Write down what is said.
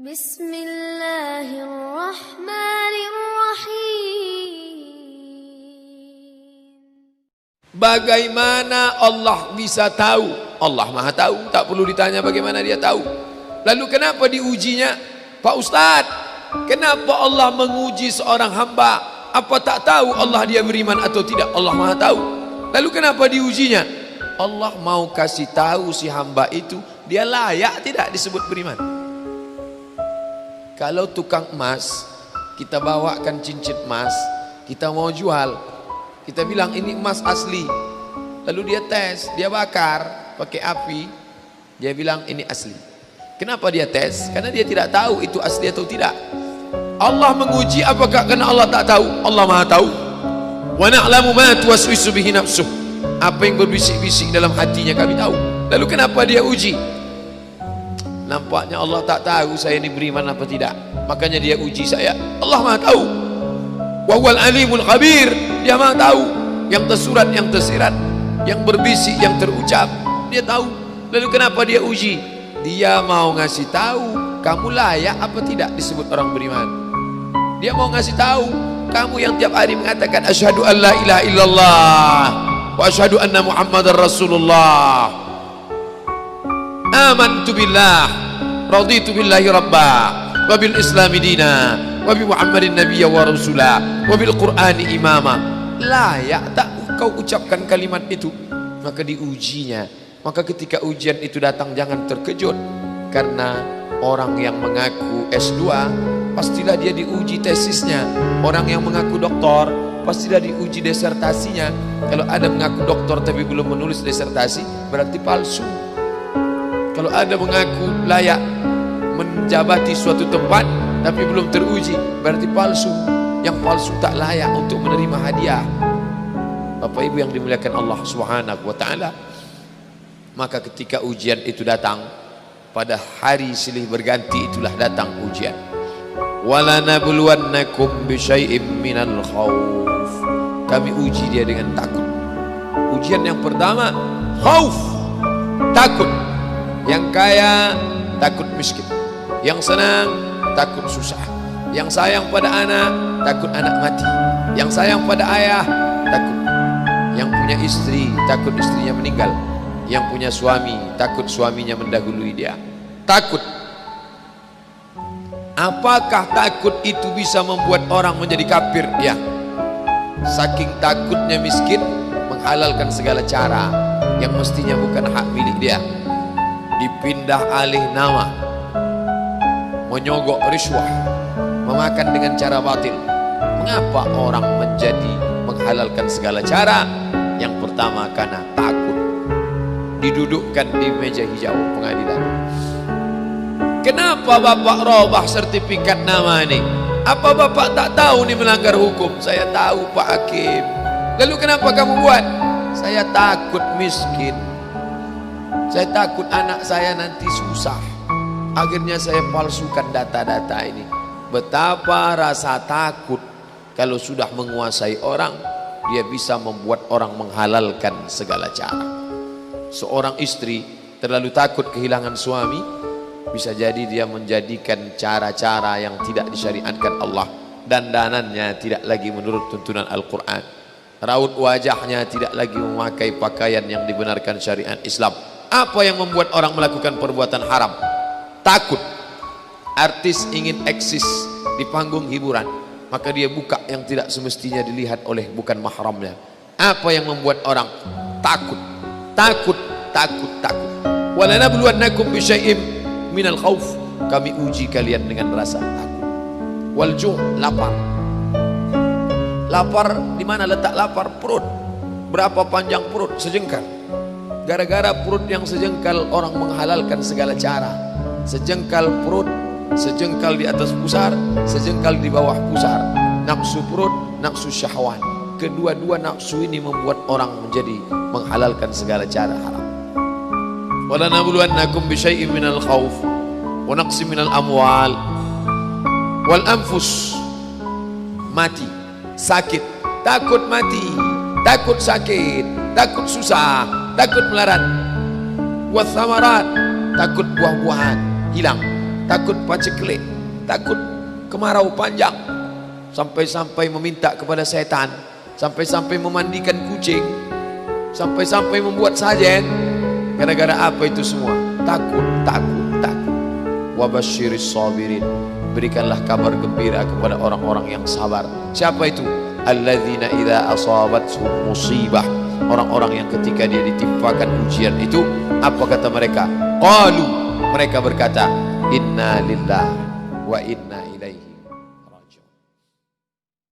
Bismillahirrahmanirrahim. Bagaimana Allah bisa tahu? Allah Maha tahu, tak perlu ditanya bagaimana dia tahu. Lalu kenapa diujinya? Pak Ustadz, kenapa Allah menguji seorang hamba? Apa tak tahu Allah dia beriman atau tidak? Allah Maha tahu. Lalu kenapa diujinya? Allah mau kasih tahu si hamba itu dia layak tidak disebut beriman. Kalau tukang emas, kita bawakan cincin emas, kita mau jual, kita bilang ini emas asli, lalu dia tes, dia bakar pakai api, dia bilang ini asli. Kenapa dia tes? Karena dia tidak tahu itu asli atau tidak. Allah menguji apakah karena Allah tak tahu? Allah Maha tahu. Wa na'lamu ma tuwaswisu bihi nafsuh. Apa yang berbisik-bisik dalam hatinya kami tahu. Lalu kenapa dia uji? Nampaknya Allah tak tahu saya ini beriman apa tidak, makanya dia uji saya. Allah Maha tahu. Wa huwal alimul khabir. Dia Maha tahu yang tersurat, yang tersirat, yang berbisik, yang terucap, dia tahu. Lalu kenapa dia uji? Dia mau ngasih tahu kamu layak apa tidak disebut orang beriman. Dia mau ngasih tahu kamu yang tiap hari mengatakan asyhadu an la ilaha illallah wa asyhadu anna muhammadar rasulullah, amantu billah, raditu billahi rabba, wa bil islami dina, wa bi muhammadin nabiyya wa rasulah, wa bil qur'ani imama. Layak tak kau ucapkan kalimat itu? Maka diujinya. Maka ketika ujian itu datang jangan terkejut, karena orang yang mengaku S2 pastilah dia diuji tesisnya. Orang yang mengaku doktor pastilah diuji disertasinya. Kalau ada mengaku doktor tapi belum menulis disertasi, berarti palsu. Kalau ada mengaku layak menjabati suatu tempat tapi belum teruji, berarti palsu. Yang palsu tak layak untuk menerima hadiah. Bapak Ibu yang dimuliakan Allah Subhanahu wa taala, maka ketika ujian itu datang, pada hari silih berganti itulah datang ujian. Wala nabluwannakum bisyai'im minal khauf. Kami uji dia dengan takut. Ujian yang pertama khauf, takut. Yang kaya takut miskin, yang senang takut susah, yang sayang pada anak takut anak mati, yang sayang pada ayah takut, yang punya istri takut istrinya meninggal, yang punya suami takut suaminya mendahului dia. Takut. Apakah takut itu bisa membuat orang menjadi kafir? Ya. Saking takutnya miskin menghalalkan segala cara yang mestinya bukan hak milik dia. Dipindah alih nama, menyogok riswah, memakan dengan cara batil. Mengapa orang menjadi menghalalkan segala cara? Yang pertama karena takut. Didudukkan di meja hijau pengadilan. Kenapa Bapak robah sertifikat nama ini? Apa Bapak tak tahu ini melanggar hukum? Saya tahu Pak Hakim. Lalu kenapa kamu buat? Saya takut miskin. Saya takut anak saya nanti susah. Akhirnya saya palsukan data-data ini. Betapa rasa takut kalau sudah menguasai orang, dia bisa membuat orang menghalalkan segala cara. Seorang istri terlalu takut kehilangan suami, bisa jadi dia menjadikan cara-cara yang tidak disyariatkan Allah. Dandanannya tidak lagi menurut tuntunan Al-Quran. Raut wajahnya tidak lagi memakai pakaian yang dibenarkan syariat Islam. Apa yang membuat orang melakukan perbuatan haram? Takut. Artis ingin eksis di panggung hiburan, maka dia buka yang tidak semestinya dilihat oleh bukan mahramnya. Apa yang membuat orang takut? Takut, takut, takut. Walanabluwannakum bisyai'im minal khauf. Kami uji kalian dengan rasa takut. Walju', lapar. Lapar di mana letak lapar? Perut. Berapa panjang perut? Sejengkal. Gara-gara perut yang sejengkal orang menghalalkan segala cara. Sejengkal perut, sejengkal di atas pusar, sejengkal di bawah pusar. Nafsu perut, nafsu syahwat. Kedua-dua nafsu ini membuat orang menjadi menghalalkan segala cara haram. Wala nabluwannakum bisyai'in minal khauf wa naqsim minal amwal wal anfus. Mati, sakit, takut mati, takut sakit, takut susah, takut melarat. Wathamarat, takut buah-buahan hilang, takut paceklik, takut kemarau panjang, sampai-sampai meminta kepada setan, sampai-sampai memandikan kucing, sampai-sampai membuat sajen. Gara-gara apa itu semua? Takut, takut, takut. Wabasyiris sabirin, berikanlah kabar gembira kepada orang-orang yang sabar. Siapa itu? Alladzina idza asabathum musibah, orang-orang yang ketika dia ditimpakan ujian itu, apa kata mereka? Qalu, mereka berkata, inna lillahi wa inna